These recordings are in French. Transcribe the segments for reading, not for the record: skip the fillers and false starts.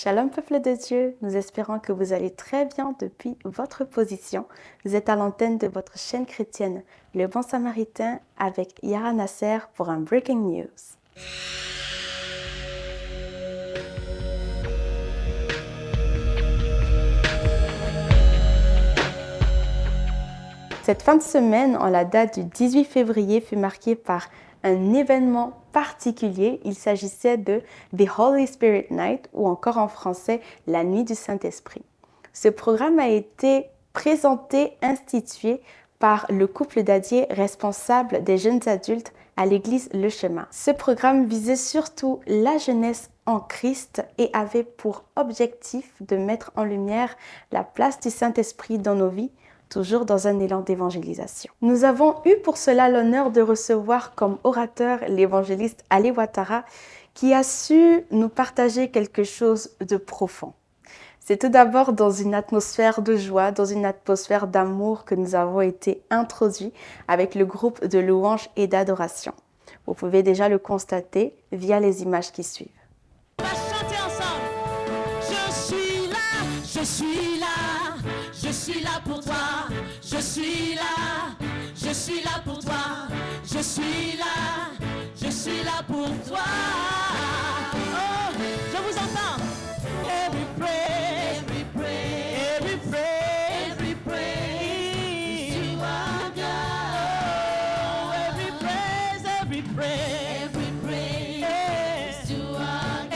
Shalom peuple de Dieu, nous espérons que vous allez très bien depuis votre position. Vous êtes à l'antenne de votre chaîne chrétienne, Le Bon Samaritain, avec Yara Nasser pour un Breaking News. Cette fin de semaine, en la date du 18 février, fut marquée par un événement particulier. Il s'agissait de The Holy Spirit Night, ou encore en français, la Nuit du Saint-Esprit. Ce programme a été présenté, institué par le couple d'adiers responsable des jeunes adultes à l'église Le Chemin. Ce programme visait surtout la jeunesse en Christ et avait pour objectif de mettre en lumière la place du Saint-Esprit dans nos vies, toujours dans un élan d'évangélisation. Nous avons eu pour cela l'honneur de recevoir comme orateur l'évangéliste Ali Ouattara, qui a su nous partager quelque chose de profond. C'est tout d'abord dans une atmosphère de joie, dans une atmosphère d'amour que nous avons été introduits avec le groupe de louanges et d'adoration. Vous pouvez déjà le constater via les images qui suivent. On va chanter ensemble. Je suis là, je suis là, je suis là pour toi. Je suis là, je suis là pour toi. Je suis là pour toi. Oh, je vous entends. Every praise, every praise, every praise, every praise. You are God. Oh, every praise, every praise, every praise. You are God.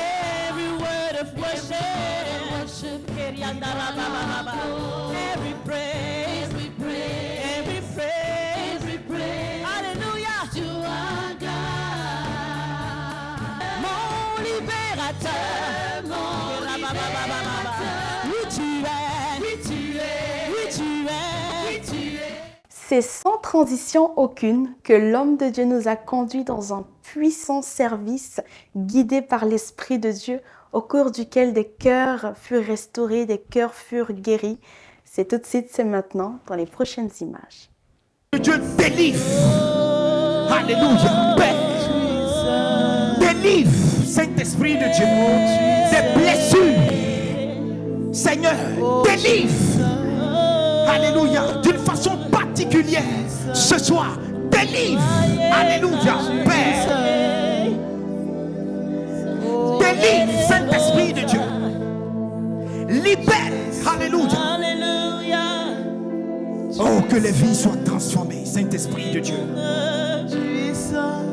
Every word of worship, every praise, every praise, every praise, every praise. Hallelujah. You are God. Mon libérateur, mon libérateur. Oui tu es, oui tu es, oui tu es, oui tu es. C'est sans transition aucune que l'homme de Dieu nous a conduits dans un puissant service guidé par l'Esprit de Dieu, au cours duquel des cœurs furent restaurés, des cœurs furent guéris. C'est tout de suite, c'est maintenant, dans les prochaines images. Dieu délivre. Alléluia. Père, délivre, Saint-Esprit de Dieu, des blessures. Seigneur, délivre. Alléluia. D'une façon particulière, ce soir, délivre. Alléluia. Père, délivre, Saint-Esprit de Dieu. Libère. Alléluia. Alléluia. Oh, que les vies soient transformées, Saint-Esprit de Dieu.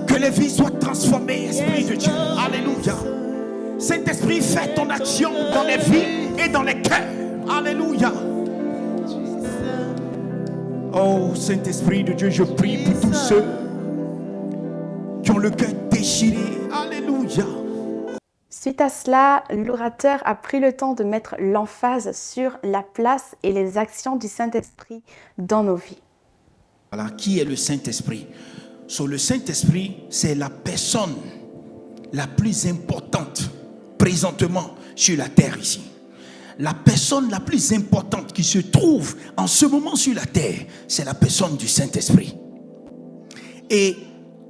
Que les vies soient transformées, Esprit de Dieu. Alléluia. Saint-Esprit, fais ton action dans les vies et dans les cœurs. Alléluia. Oh, Saint-Esprit de Dieu, je prie pour tous ceux qui ont le cœur déchiré. Alléluia. Suite à cela, l'orateur a pris le temps de mettre l'emphase sur la place et les actions du Saint-Esprit dans nos vies. Voilà, qui est le Saint-Esprit? Le Saint-Esprit, c'est la personne la plus importante présentement sur la terre ici. La personne la plus importante qui se trouve en ce moment sur la terre, c'est la personne du Saint-Esprit. Et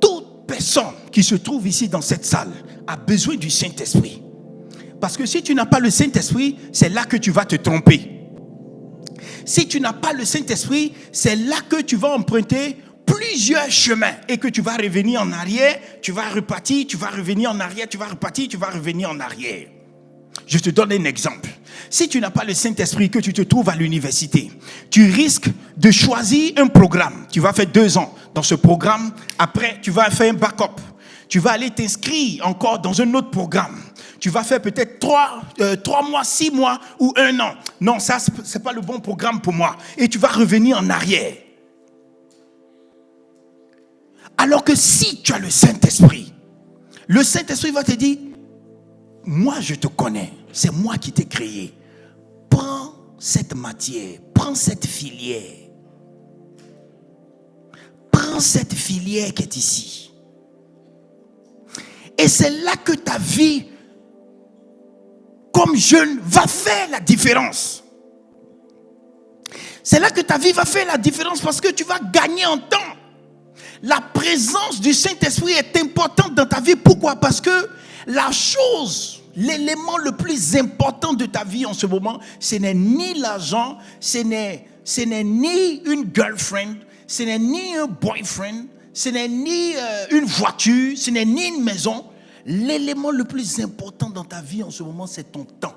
toute personne qui se trouve ici dans cette salle a besoin du Saint-Esprit. Parce que si tu n'as pas le Saint-Esprit, c'est là que tu vas te tromper. Si tu n'as pas le Saint-Esprit, c'est là que tu vas emprunter plusieurs chemins et que tu vas revenir en arrière, tu vas repartir, tu vas revenir en arrière, tu vas repartir, tu vas revenir en arrière. Je te donne un exemple. Si tu n'as pas le Saint-Esprit, que tu te trouves à l'université, tu risques de choisir un programme. Tu vas faire 2 ans dans ce programme. Après, tu vas faire un backup. Tu vas aller t'inscrire encore dans un autre programme. Tu vas faire peut-être 3 mois, 6 mois ou 1 an. Non, ça, c'est pas le bon programme pour moi. Et tu vas revenir en arrière. Alors que si tu as le Saint-Esprit va te dire, moi je te connais, c'est moi qui t'ai créé. Prends cette matière, prends cette filière. Prends cette filière qui est ici. Et c'est là que ta vie, comme jeune, va faire la différence. C'est là que ta vie va faire la différence parce que tu vas gagner en temps. La présence du Saint-Esprit est importante dans ta vie. Pourquoi? Parce que la chose L'élément le plus important de ta vie en ce moment, ce n'est ni l'argent, ce n'est ni une girlfriend, ce n'est ni un boyfriend, ce n'est ni une voiture, ce n'est ni une maison. L'élément le plus important dans ta vie en ce moment, c'est ton temps.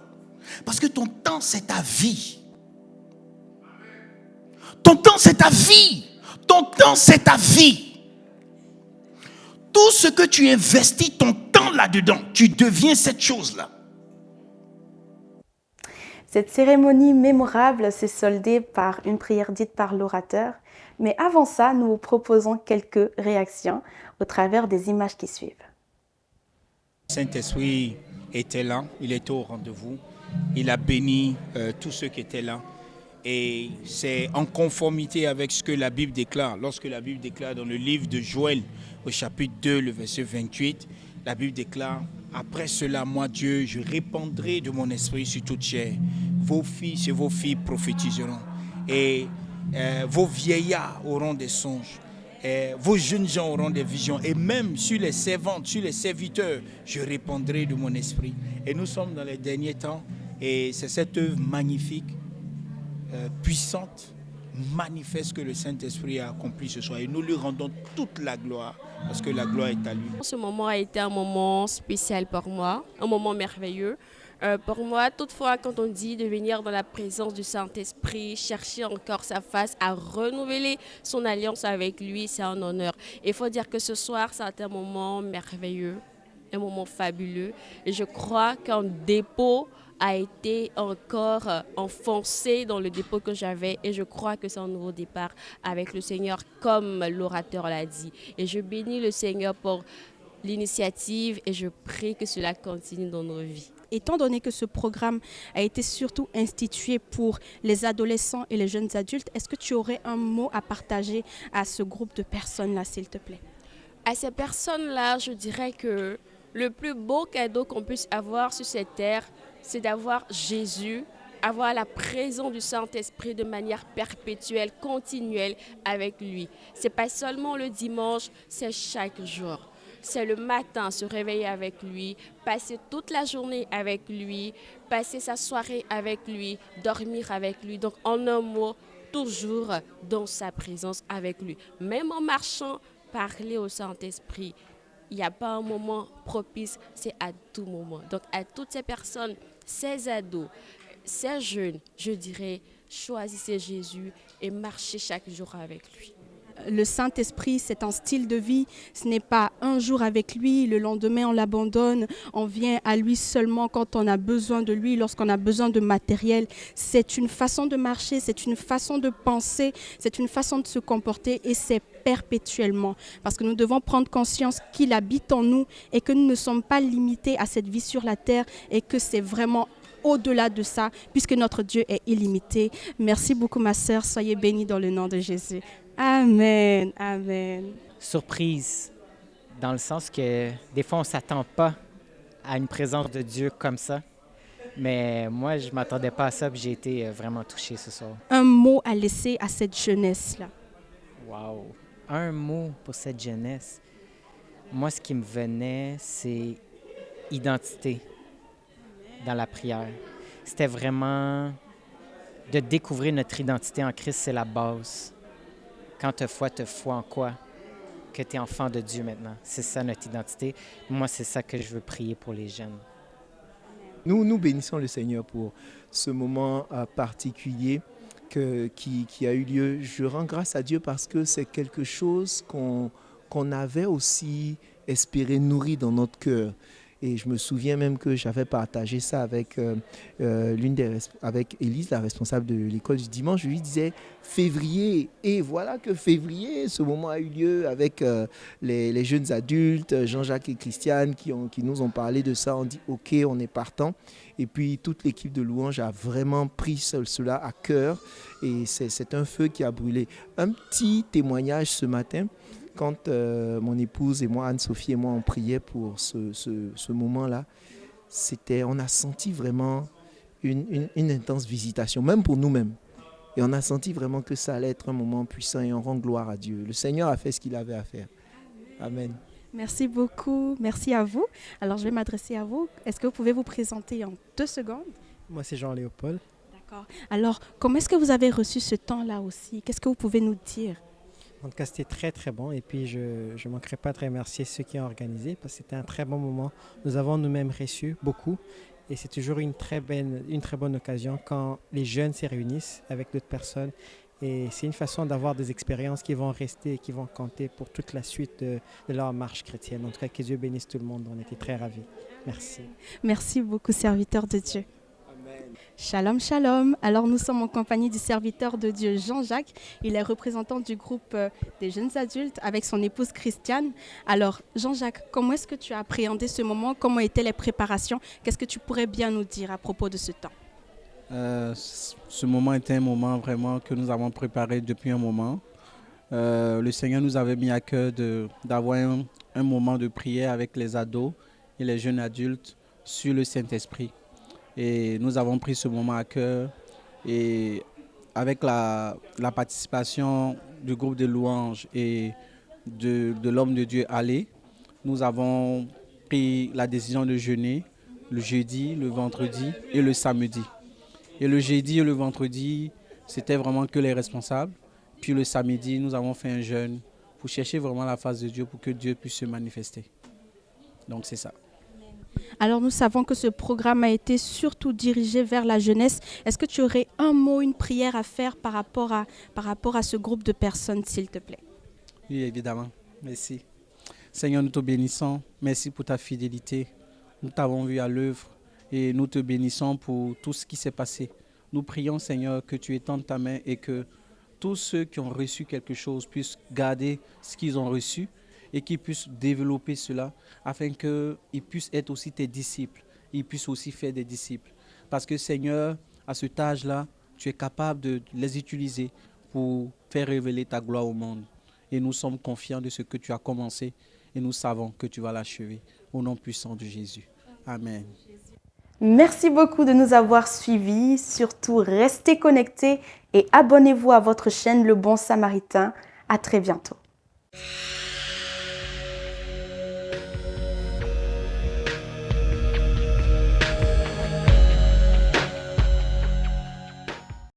Parce que ton temps, c'est ta vie. Ton temps, c'est ta vie. Ton temps, c'est ta vie. Tout ce que tu investis ton temps là-dedans, tu deviens cette chose-là. Cette cérémonie mémorable s'est soldée par une prière dite par l'orateur. Mais avant ça, nous vous proposons quelques réactions au travers des images qui suivent. Le Saint-Esprit était là, il était au rendez-vous. Il a béni tous ceux qui étaient là. Et c'est en conformité avec ce que la Bible déclare. Lorsque la Bible déclare dans le livre de Joël, au chapitre 2, le verset 28, la Bible déclare: après cela, moi Dieu, je répandrai de mon esprit sur toute chair. Vos fils et vos filles prophétiseront. Et vos vieillards auront des songes. Vos jeunes gens auront des visions. Et même sur les servantes, sur les serviteurs, je répandrai de mon esprit. Et nous sommes dans les derniers temps. Et c'est cette œuvre magnifique, puissante, manifeste que le Saint-Esprit a accompli ce soir. Et nous lui rendons toute la gloire, parce que la gloire est à lui. Ce moment a été un moment spécial pour moi, un moment merveilleux. Pour moi, toutefois, quand on dit de venir dans la présence du Saint-Esprit, chercher encore sa face, à renouveler son alliance avec lui, c'est un honneur. Il faut dire que ce soir, ça a été un moment merveilleux, un moment fabuleux. Et je crois qu'un dépôt a été encore enfoncé dans le dépôt que j'avais, et je crois que c'est un nouveau départ avec le Seigneur, comme l'orateur l'a dit. Et je bénis le Seigneur pour l'initiative et je prie que cela continue dans nos vies. Étant donné que ce programme a été surtout institué pour les adolescents et les jeunes adultes, est-ce que tu aurais un mot à partager à ce groupe de personnes-là, s'il te plaît? À ces personnes-là, je dirais que le plus beau cadeau qu'on puisse avoir sur cette terre, c'est d'avoir Jésus, avoir la présence du Saint-Esprit de manière perpétuelle, continuelle avec lui. Ce n'est pas seulement le dimanche, c'est chaque jour. C'est le matin, se réveiller avec lui, passer toute la journée avec lui, passer sa soirée avec lui, dormir avec lui. Donc, en un mot, toujours dans sa présence avec lui. Même en marchant, parler au Saint-Esprit. Il n'y a pas un moment propice, c'est à tout moment. Donc, à toutes ces personnes, ces ados, ces jeunes, je dirais, choisissez Jésus et marchez chaque jour avec lui. Le Saint-Esprit, c'est un style de vie. Ce n'est pas un jour avec lui, le lendemain on l'abandonne. On vient à lui seulement quand on a besoin de lui, lorsqu'on a besoin de matériel. C'est une façon de marcher, c'est une façon de penser, c'est une façon de se comporter et c'est perpétuellement. Parce que nous devons prendre conscience qu'il habite en nous et que nous ne sommes pas limités à cette vie sur la terre et que c'est vraiment au-delà de ça, puisque notre Dieu est illimité. Merci beaucoup ma sœur, soyez bénie dans le nom de Jésus. Amen, amen. Surprise, dans le sens que des fois on ne s'attend pas à une présence de Dieu comme ça. Mais moi, je ne m'attendais pas à ça, puis j'ai été vraiment touché ce soir. Un mot à laisser à cette jeunesse-là. Wow! Un mot pour cette jeunesse. Moi, ce qui me venait, c'est identité dans la prière. C'était vraiment de découvrir notre identité en Christ, c'est la base. Quand tu foi en quoi? Que tu es enfant de Dieu maintenant. C'est ça notre identité. Moi, c'est ça que je veux prier pour les jeunes. Nous bénissons le Seigneur pour ce moment particulier qui a eu lieu. Je rends grâce à Dieu parce que c'est quelque chose qu'on avait aussi espéré nourrir dans notre cœur. Et je me souviens même que j'avais partagé ça avec avec Élise, la responsable de l'école du dimanche. Je lui disais février. Et voilà que février, ce moment a eu lieu avec les jeunes adultes, Jean-Jacques et Christiane, qui nous ont parlé de ça. On dit OK, on est partant. Et puis toute l'équipe de Louange a vraiment pris cela à cœur. Et c'est un feu qui a brûlé. Un petit témoignage ce matin. Quand mon épouse et moi, Anne-Sophie et moi, on priait pour ce moment-là, on a senti vraiment une intense visitation, même pour nous-mêmes. Et on a senti vraiment que ça allait être un moment puissant et on rend gloire à Dieu. Le Seigneur a fait ce qu'il avait à faire. Amen. Merci beaucoup. Merci à vous. Alors, je vais m'adresser à vous. Est-ce que vous pouvez vous présenter en 2 secondes? Moi, c'est Jean-Léopold. D'accord. Alors, comment est-ce que vous avez reçu ce temps-là aussi? Qu'est-ce que vous pouvez nous dire? En tout cas, c'était très, très bon. Et puis, je ne manquerai pas de remercier ceux qui ont organisé parce que c'était un très bon moment. Nous avons nous-mêmes reçu beaucoup. Et c'est toujours une très bonne occasion quand les jeunes se réunissent avec d'autres personnes. Et c'est une façon d'avoir des expériences qui vont rester et qui vont compter pour toute la suite de leur marche chrétienne. En tout cas, que Dieu bénisse tout le monde. On était très ravis. Merci. Merci beaucoup, serviteur de Dieu. Shalom, shalom. Alors, nous sommes en compagnie du serviteur de Dieu Jean-Jacques. Il est représentant du groupe des jeunes adultes avec son épouse Christiane. Alors, Jean-Jacques, comment est-ce que tu as appréhendé ce moment? Comment étaient les préparations? Qu'est-ce que tu pourrais bien nous dire à propos de ce temps? Ce moment était un moment vraiment que nous avons préparé depuis un moment. Le Seigneur nous avait mis à cœur d'avoir un moment de prière avec les ados et les jeunes adultes sur le Saint-Esprit. Et nous avons pris ce moment à cœur et avec la participation du groupe de louanges et de l'homme de Dieu Allé, nous avons pris la décision de jeûner le jeudi, le vendredi et le samedi. Et le jeudi et le vendredi, c'était vraiment que les responsables. Puis le samedi, nous avons fait un jeûne pour chercher vraiment la face de Dieu pour que Dieu puisse se manifester. Donc c'est ça. Alors nous savons que ce programme a été surtout dirigé vers la jeunesse. Est-ce que tu aurais un mot, une prière à faire par rapport à ce groupe de personnes, s'il te plaît? Oui, évidemment. Merci. Seigneur, nous te bénissons. Merci pour ta fidélité. Nous t'avons vu à l'œuvre et nous te bénissons pour tout ce qui s'est passé. Nous prions, Seigneur, que tu étendes ta main et que tous ceux qui ont reçu quelque chose puissent garder ce qu'ils ont reçu et qu'ils puissent développer cela afin qu'ils puissent être aussi tes disciples. Ils puissent aussi faire des disciples. Parce que Seigneur, à cet âge-là, tu es capable de les utiliser pour faire révéler ta gloire au monde. Et nous sommes confiants de ce que tu as commencé et nous savons que tu vas l'achever. Au nom puissant de Jésus. Amen. Merci beaucoup de nous avoir suivis. Surtout, restez connectés et abonnez-vous à votre chaîne Le Bon Samaritain. À très bientôt.